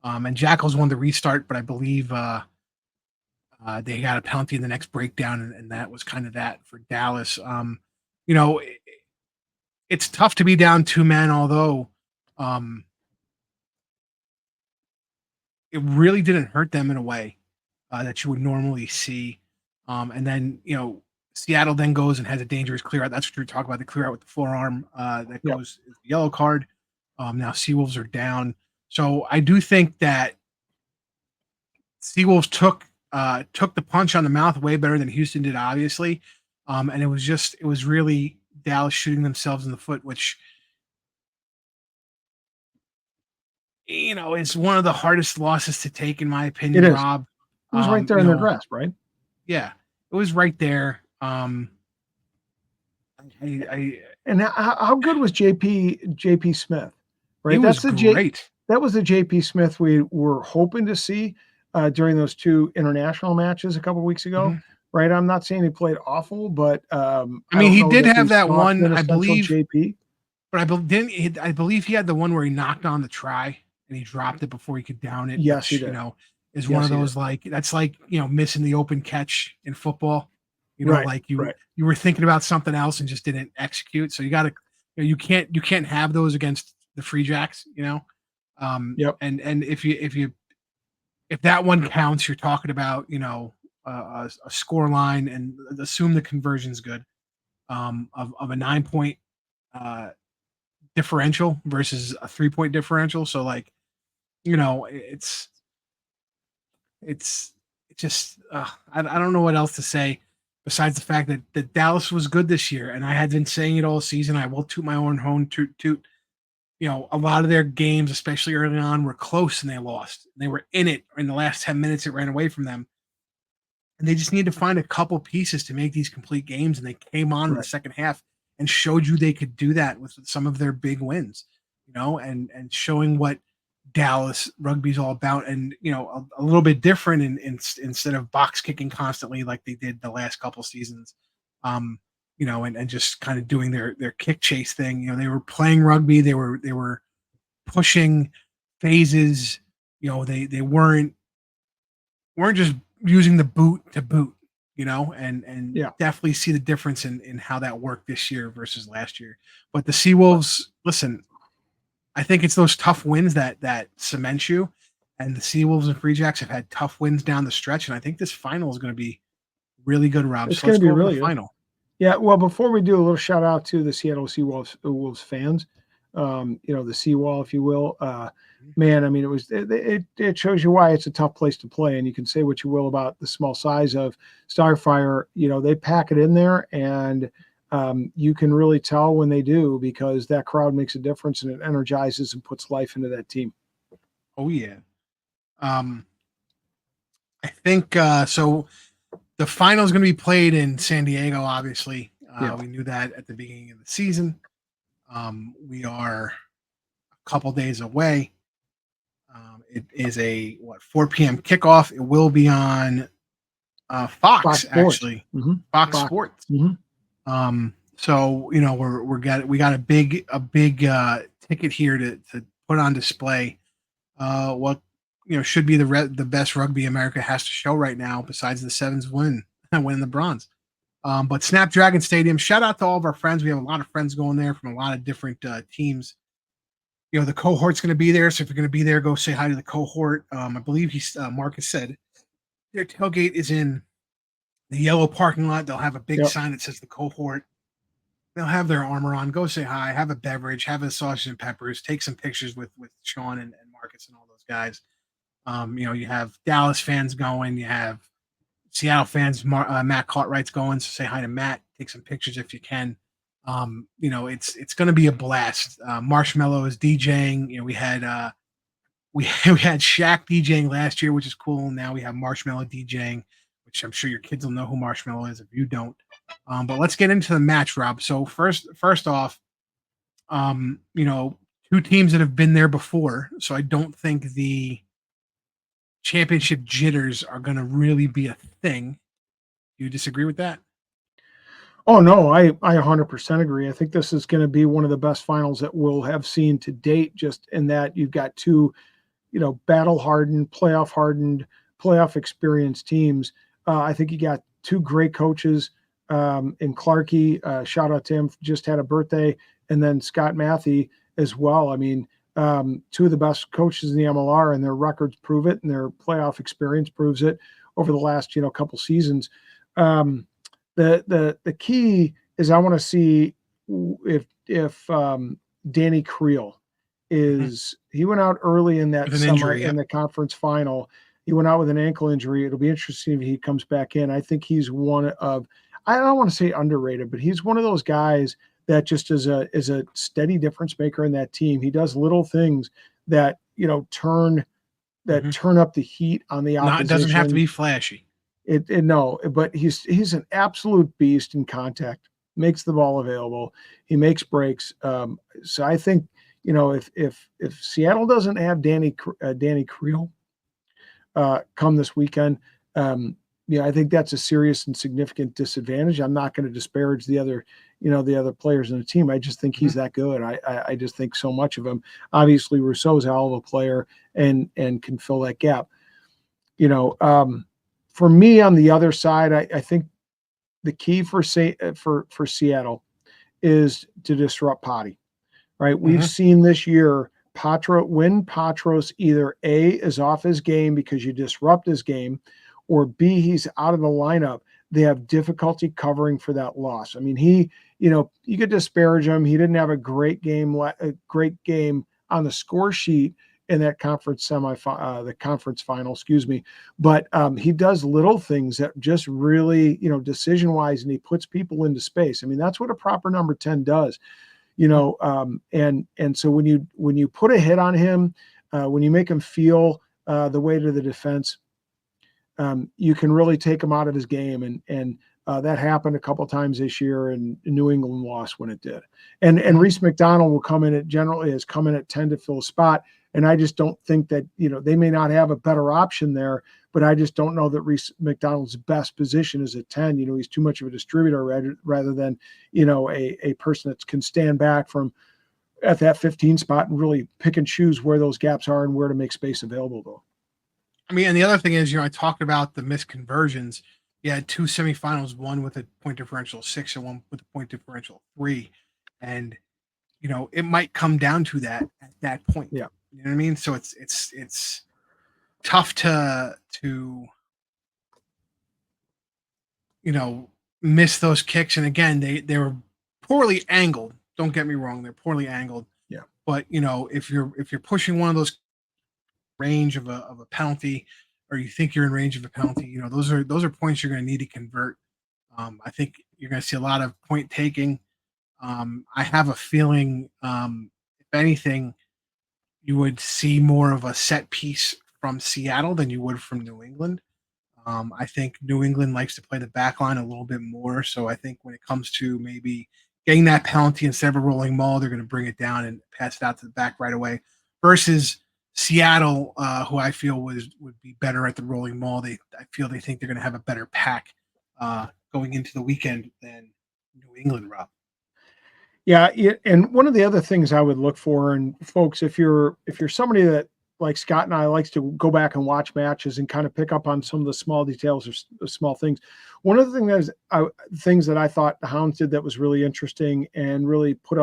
And Jackals won the restart, but I believe they got a penalty in the next breakdown, and that was kind of that for Dallas. You know, it, it's tough to be down 2 men, although um, it really didn't hurt them in a way that you would normally see. And then, Seattle then goes and has a dangerous clear out. That's what you're talking about, the clear out with the forearm that Yep. goes is the yellow card. Now Seawolves are down. So I do think that Seawolves took the punch on the mouth way better than Houston did, obviously. And it was really Dallas shooting themselves in the foot, which is one of the hardest losses to take, in my It opinion, is. Rob. It was right there in their grasp, right? Yeah, it was right there. I And how good was JP Smith? He Right, was great. that was the JP Smith we were hoping to see during those 2 international matches a couple weeks ago. Mhm. Right, I'm not saying he played awful, but I I mean, don't he know did that have we that saw one, I quintessential believe, JP. but I believe he had the one where he knocked on the try and he dropped it before he could down it, Yes, he which, did. is one Yes, of he did. those, like, that's like, missing the open catch in football. Right, Like right. you were thinking about something else and just didn't execute. So you got to, you can't have those against the Free Jacks. Yep. And if that one counts, you're talking about, a score line, and assume the conversion's good, of a 9 point uh, differential versus a 3 point differential. So, like, it's it's just I don't know what else to say besides the fact that Dallas was good this year, and I had been saying it all season. I will toot my own horn, toot. A lot of their games, especially early on, were close and they lost. They were in it in the last 10 minutes. It ran away from them. And they just need to find a couple pieces to make these complete games. And they came on in the Right. second half and showed you they could do that with some of their big wins, and showing what Dallas rugby's all about. And, a little bit different instead of box kicking constantly like they did the last couple seasons. And just kind of doing their kick chase thing. They were playing rugby. They were pushing phases. They weren't just using the boot to boot, and Yeah. definitely see the difference in how that worked this year versus last year. But the Seawolves, listen, I think it's those tough wins that cement you. And the Seawolves and Free Jacks have had tough wins down the stretch, and I think this final is going to be really good, Rob. It's So let's going to be go over the really good. final. Yeah, well, before we do, a little shout out to the Seattle Wolves fans, the Seawall, if you will. Man, I mean, it shows you why it's a tough place to play, and you can say what you will about the small size of Starfire. They pack it in there, and you can really tell when they do, because that crowd makes a difference and it energizes and puts life into that team. Oh yeah. I think so. The final is going to be played in San Diego. Obviously, Yeah. we knew that at the beginning of the season. We are a couple days away. It is a 4 p.m. kickoff. It will be on Fox Sports. actually, Mm-hmm. Fox Sports. Mm-hmm. So we got a big ticket here to put on display. What should be the best rugby America has to show right now, besides the Sevens winning the bronze. But Snapdragon Stadium, shout out to all of our friends. We have a lot of friends going there from a lot of different teams. the cohort's going to be there. So if you're going to be there, go say hi to the cohort. I believe Marcus said their tailgate is in the yellow parking lot. They'll have a big sign that says the cohort. They'll have their armor on. Go say hi, have a beverage, have a sausage and peppers, take some pictures with Sean and Marcus and all those guys. You have Dallas fans going, you have Seattle fans. Matt Cartwright's going, so say hi to Matt. Take some pictures if you can. It's going to be a blast. Marshmello is DJing. We had we had Shaq DJing last year, which is cool. Now we have Marshmello DJing, which I'm sure your kids will know who Marshmello is if you don't. But let's get into the match, Rob. So first off, two teams that have been there before, so I don't think the championship jitters are going to really be a thing. Do you disagree with that? Oh, no, I 100% agree. I think this is going to be one of the best finals that we'll have seen to date, just in that you've got two, battle-hardened, playoff-hardened, playoff-experienced teams. I think you got two great coaches in Clarkey. Shout out to him, just had a birthday, and then Scott Matthew as well. I mean, two of the best coaches in the MLR, and their records prove it, and their playoff experience proves it over the last, couple seasons. The key is I want to see if Danny Creel is he went out early in that summer in the conference final. He went out with an ankle injury. It'll be interesting if he comes back in. I think he's one of, I don't want to say underrated, but he's one of those guys that just is a steady difference maker in that team. He does little things that turn up the heat on the opposition. It doesn't have to be flashy. No, but he's an absolute beast in contact. Makes the ball available. He makes breaks. So I think if Seattle doesn't have Danny Creel come this weekend, I think that's a serious and significant disadvantage. I'm not going to disparage the other players in the team. I just think he's that good. I just think so much of him. Obviously, Rousseau's a hell of a player and can fill that gap. For me, on the other side, I think the key for Seattle is to disrupt Potty. Right? We've seen this year when Patros either A is off his game because you disrupt his game, or B, he's out of the lineup, they have difficulty covering for that loss. I mean, you could disparage him. He didn't have a great game on the score sheet in that conference the conference final, but he does little things that just really, decision-wise, and he puts people into space. I mean, that's what a proper number 10 does. And so when you put a hit on him, when you make him feel the weight of the defense, you can really take him out of his game. And that happened a couple of times this year, and New England lost when it did. And Reese McDonald will come in at 10 to fill a spot. And I just don't think that, they may not have a better option there, but I just don't know that Reese McDonald's best position is at 10. He's too much of a distributor rather than, a person that can stand back from at that 15 spot and really pick and choose where those gaps are and where to make space available, though. I mean, and the other thing is, I talked about the missed conversions. You had two semifinals, one with a point differential 6 and one with a point differential 3. And, it might come down to that at that point. Yeah. You know what I mean? So it's tough to miss those kicks. And again, they were poorly angled. Don't get me wrong, they're poorly angled. Yeah. But if you're pushing one of those range of a penalty, or you think you're in range of a penalty, those are points you're going to need to convert. I think you're going to see a lot of point taking. I have a feeling, if anything, you would see more of a set piece from Seattle than you would from New England. I think New England likes to play the back line a little bit more. So I think when it comes to maybe getting that penalty instead of a rolling maul, they're going to bring it down and pass it out to the back right away. Versus Seattle, who I feel would be better at the rolling maul. I feel they think they're going to have a better pack going into the weekend than New England, Rob. Yeah, and one of the other things I would look for, and folks, if you're somebody that like Scott and I likes to go back and watch matches and kind of pick up on some of the small details or small things. One of the things that I thought the Hounds did that was really interesting and really put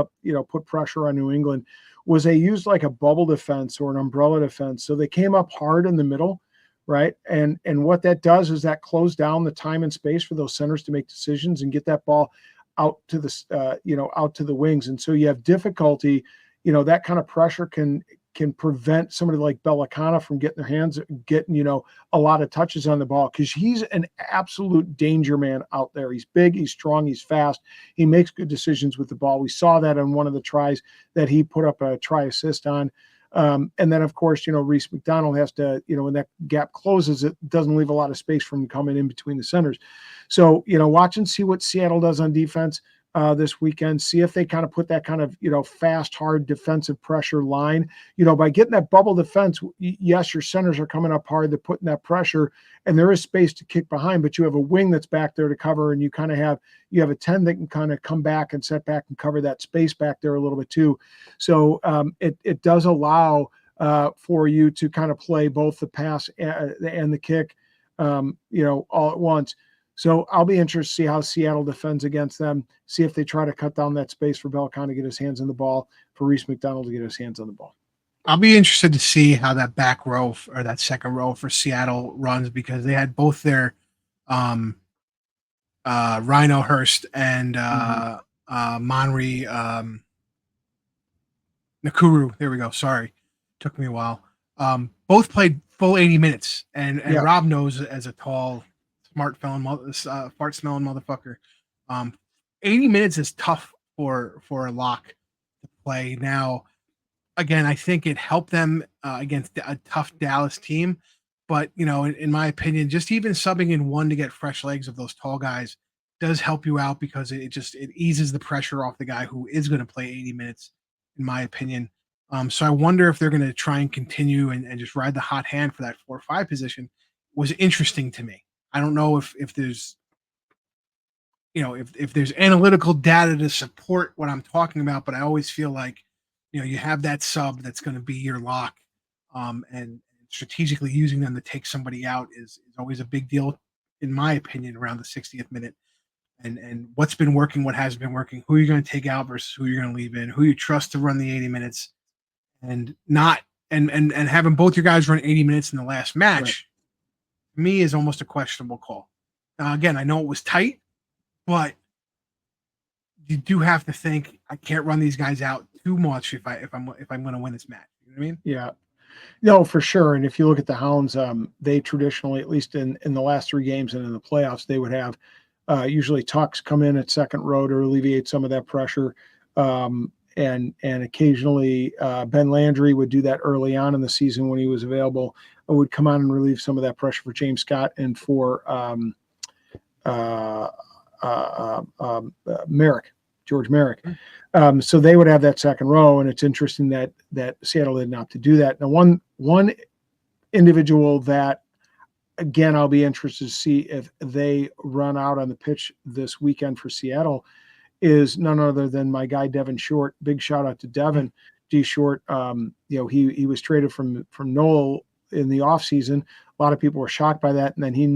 pressure on New England was they used like a bubble defense or an umbrella defense. So they came up hard in the middle, right? And what that does is that close down the time and space for those centers to make decisions and get that ball out to the out to the wings. And so you have difficulty, that kind of pressure can prevent somebody like Bellicana from getting a lot of touches on the ball, because he's an absolute danger man out there. He's big, he's strong, he's fast, he makes good decisions with the ball. We saw that on one of the tries that he put up a try assist on. And then, of course, Reese McDonald has to, when that gap closes, it doesn't leave a lot of space for him coming in between the centers. So, watch and see what Seattle does on defense this weekend. See if they kind of put that kind of, fast, hard defensive pressure line, by getting that bubble defense. Yes, your centers are coming up hard. They're putting that pressure, and there is space to kick behind, but you have a wing that's back there to cover, and you have a 10 that can kind of come back and set back and cover that space back there a little bit too. So it does allow for you to kind of play both the pass and the kick, all at once. So I'll be interested to see how Seattle defends against them, see if they try to cut down that space for Bellicana to get his hands on the ball, for Reese McDonald to get his hands on the ball. I'll be interested to see how that back row or that second row for Seattle runs, because they had both their Rhino Hurst and Monry Nakuru. There we go. Sorry. Took me a while. Both played full 80 minutes, and Rob knows, as a tall, fart-smelling motherfucker. 80 minutes is tough for a lock to play. Now, again, I think it helped them against a tough Dallas team. But, in my opinion, just even subbing in one to get fresh legs of those tall guys does help you out, because it eases the pressure off the guy who is going to play 80 minutes, in my opinion. So I wonder if they're going to try and continue and just ride the hot hand for that 4-5 position. Was interesting to me. I don't know if there's, if there's analytical data to support what I'm talking about, but I always feel like, you have that sub that's going to be your lock, and strategically using them to take somebody out is always a big deal, in my opinion, around the 60th minute. And what's been working, what hasn't been working, who you're going to take out versus who you're going to leave in, who you trust to run the 80 minutes, and having both your guys run 80 minutes in the last match. Right. Me, is almost a questionable call. Now, again, I know it was tight, but you do have to think, I can't run these guys out too much if I'm going to win this match. You know what I mean? Yeah, no, for sure. And if you look at the Hounds, they traditionally, at least in the last 3 games and in the playoffs, they would have usually Tucks come in at second row to alleviate some of that pressure, and occasionally Ben Landry would do that early on in the season when he was available. Would come on and relieve some of that pressure for James Scott and for George Merrick. So they would have that second row, and it's interesting that Seattle didn't opt to do that. Now, one individual that, again, I'll be interested to see if they run out on the pitch this weekend for Seattle is none other than my guy Devin Short. Big shout out to Devin D. Short. He was traded from Knoll in the offseason. A lot of people were shocked by that, and then he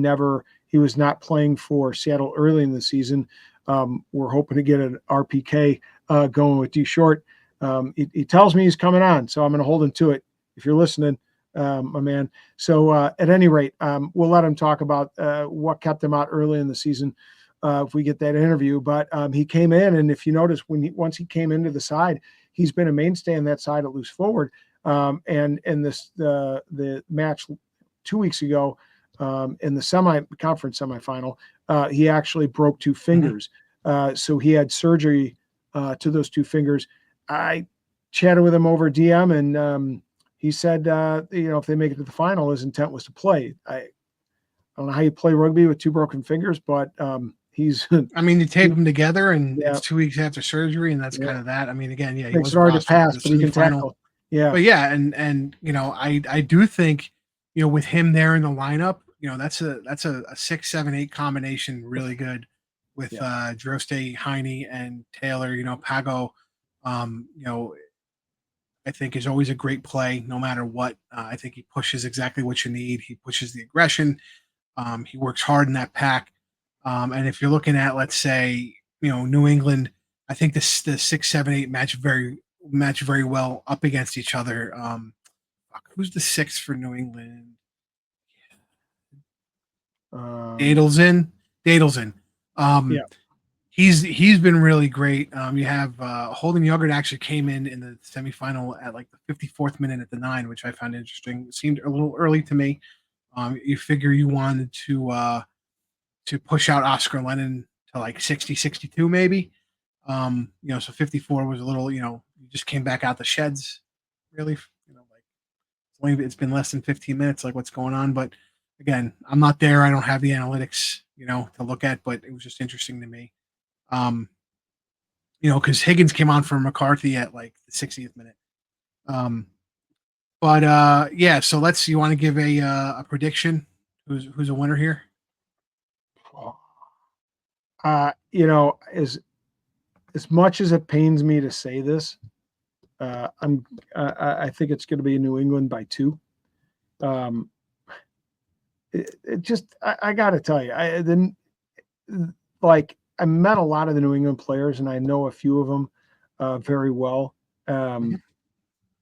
was not playing for Seattle early in the season. We're hoping to get an RPK going with D. Short. He tells me he's coming on, so I'm going to hold him to it. If you're listening, my man. So at any rate, we'll let him talk about what kept him out early in the season if we get that interview. But he came in, and if you notice, once he came into the side, he's been a mainstay on that side at loose forward. And in the match 2 weeks ago, in the conference semifinal, he actually broke 2 fingers. So he had surgery to those 2 fingers. I chatted with him over DM, and he said, if they make it to the final, his intent was to play. I don't know how you play rugby with 2 broken fingers, but he's. I mean, you tape them together, and it's 2 weeks after surgery, and that's kind of that. I mean, again, he makes it hard to pass, but he can tackle. Yeah, but and I do think, with him there in the lineup, that's a 6, 7, 8 combination, really good with Droste, Heine, and Taylor. Pago, I think is always a great play, no matter what. I think he pushes exactly what you need. He pushes the aggression. He works hard in that pack. And if you're looking at, let's say, New England, I think the 6, 7, 8 match very match very well up against each other. Who's the 6th for New England? Dadelson. Yeah. He's been really great. You have Holden Yogurt actually came in the semifinal at like the 54th minute at the 9, which I found interesting. It seemed a little early to me. You figure you wanted to push out Oscar Lennon to like 60, 62 maybe. So 54 was a little, you just came back out the sheds, really. Like it's been less than 15 minutes. Like what's going on? But again, I'm not there. I don't have the analytics, to look at. But it was just interesting to me. Because Higgins came on for McCarthy at like the 60th minute. Yeah. So you want to give a prediction? Who's a winner here? As much as it pains me to say this, I think it's going to be New England by 2. I got to tell you, I met a lot of the New England players, and I know a few of them very well. And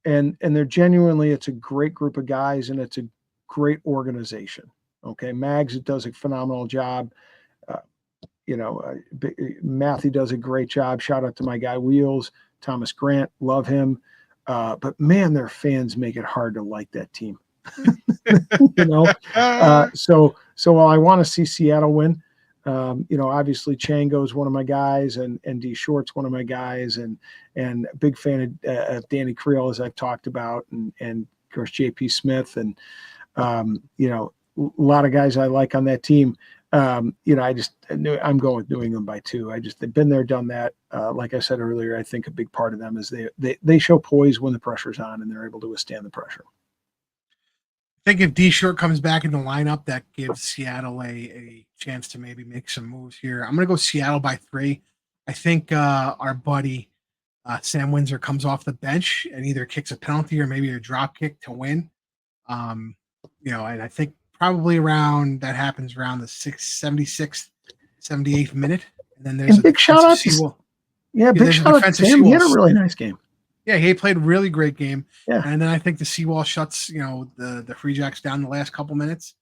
they're genuinely, it's a great group of guys, and it's a great organization. Okay, Mags does a phenomenal job. Matthew does a great job. Shout out to my guy Wheels, Thomas Grant, love him. But man, their fans make it hard to like that team. So while I want to see Seattle win, obviously Chango's one of my guys, and D Short's one of my guys, and a big fan of Danny Creel, as I've talked about, and of course JP Smith, and a lot of guys I like on that team. I'm going with New England by 2. They've been there, done that. Like I said earlier, I think a big part of them is they show poise when the pressure's on, and they're able to withstand the pressure. I think if D Short comes back in the lineup, that gives Seattle a chance to maybe make some moves here. I'm going to go Seattle by 3. I think our buddy Sam Windsor comes off the bench and either kicks a penalty or maybe a drop kick to win. And I think probably that happens around the 76th, 78th minute. And then there's a big shout out to big shout out to Sam. He had a really nice game. Yeah, he played a really great game. Yeah. And then I think the Seawall shuts, the Free Jacks down the last couple minutes.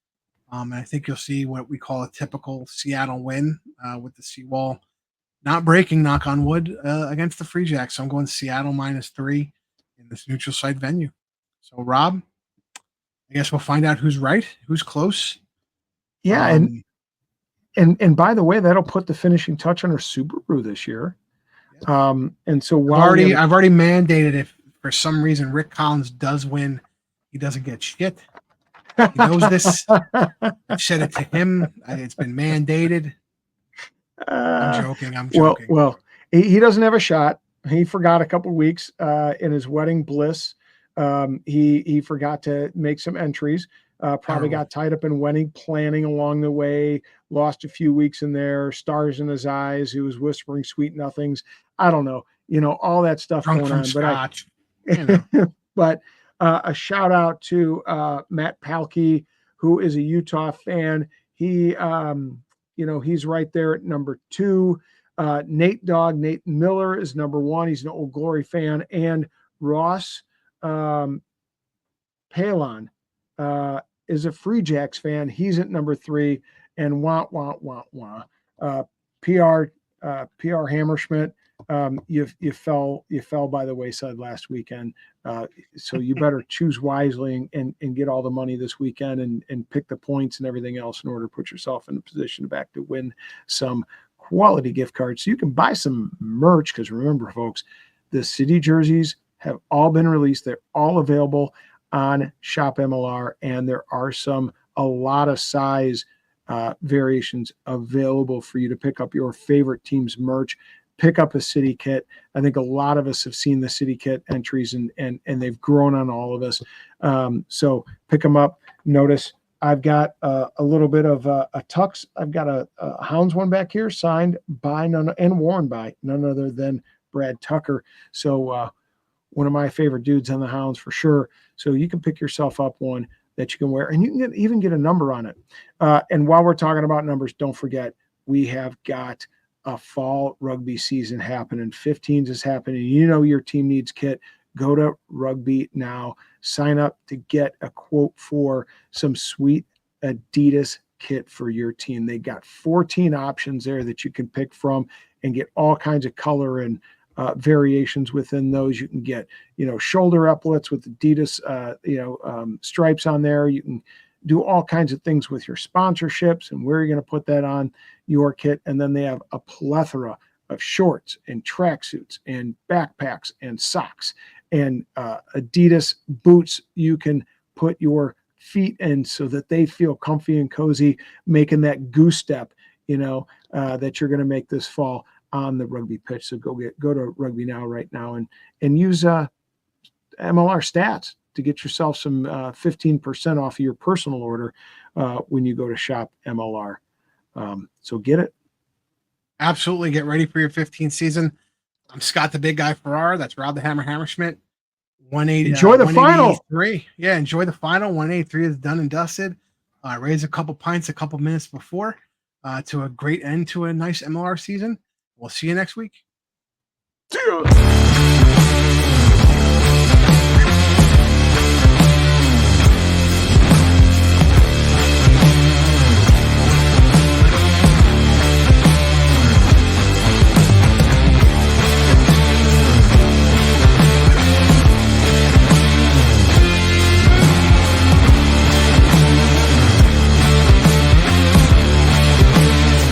And I think you'll see what we call a typical Seattle win with the Seawall not breaking, knock on wood, against the Free Jacks. So I'm going Seattle -3 in this neutral site venue. So, Rob, I guess we'll find out who's right, who's close. Yeah, and by the way, that'll put the finishing touch on our Subaru this year. And so I've already mandated, if for some reason Rick Collins does win, he doesn't get shit. He knows this. I said it to him. It's been mandated. I'm joking. Well, he doesn't have a shot. He forgot a couple of weeks in his wedding bliss. He forgot to make some entries. Probably got tied up in wedding planning along the way. Lost a few weeks in there. Stars in his eyes. He was whispering sweet nothings. I don't know. All that stuff Drunk going on. Scotch, but a shout out to Matt Palkey, who is a Utah fan. He, he's right there at number 2. Nate Miller is number 1. He's an Old Glory fan. And Ross Palon is a Free Jacks fan. He's at number 3. And PR Hammerschmidt, you fell by the wayside last weekend. So you better choose wisely and get all the money this weekend and pick the points and everything else in order to put yourself in a position to win some quality gift cards. So you can buy some merch, because remember, folks, the city jerseys have all been released. They're all available on Shop MLR, and there are a lot of size variations available for you to pick up your favorite team's merch. Pick up a city kit. I think a lot of us have seen the city kit entries, and they've grown on all of us. So pick them up. Notice I've got a little bit of a tux. I've got a Hounds one back here, signed by and worn by none other than Brad Tucker. So one of my favorite dudes on the Hounds for sure. So you can pick yourself up one that you can wear, and you can even get a number on it. And while we're talking about numbers, don't forget, we have got a fall rugby season happening. 15s is happening. You know your team needs kit. Go to Rugby now. Sign up to get a quote for some sweet Adidas kit for your team. They got 14 options there that you can pick from and get all kinds of color and variations within those. You can get, shoulder epaulets with Adidas, stripes on there. You can do all kinds of things with your sponsorships and where you're going to put that on your kit. And then they have a plethora of shorts and tracksuits and backpacks and socks and Adidas boots you can put your feet in so that they feel comfy and cozy, making that goose step, that you're going to make this fall on the rugby pitch. So go to Rugby Now right now and use MLR stats to get yourself some 15% off of your personal order when you go to shop MLR. So get it. Absolutely. Get ready for your 15th season. I'm Scott the Big Guy Farrar. That's Rob the Hammer Hammerschmidt. 180. Enjoy the final. Yeah, enjoy the final. 183 is done and dusted. Raise a couple pints a couple minutes before to a great end to a nice MLR season. We'll see you next week. See ya.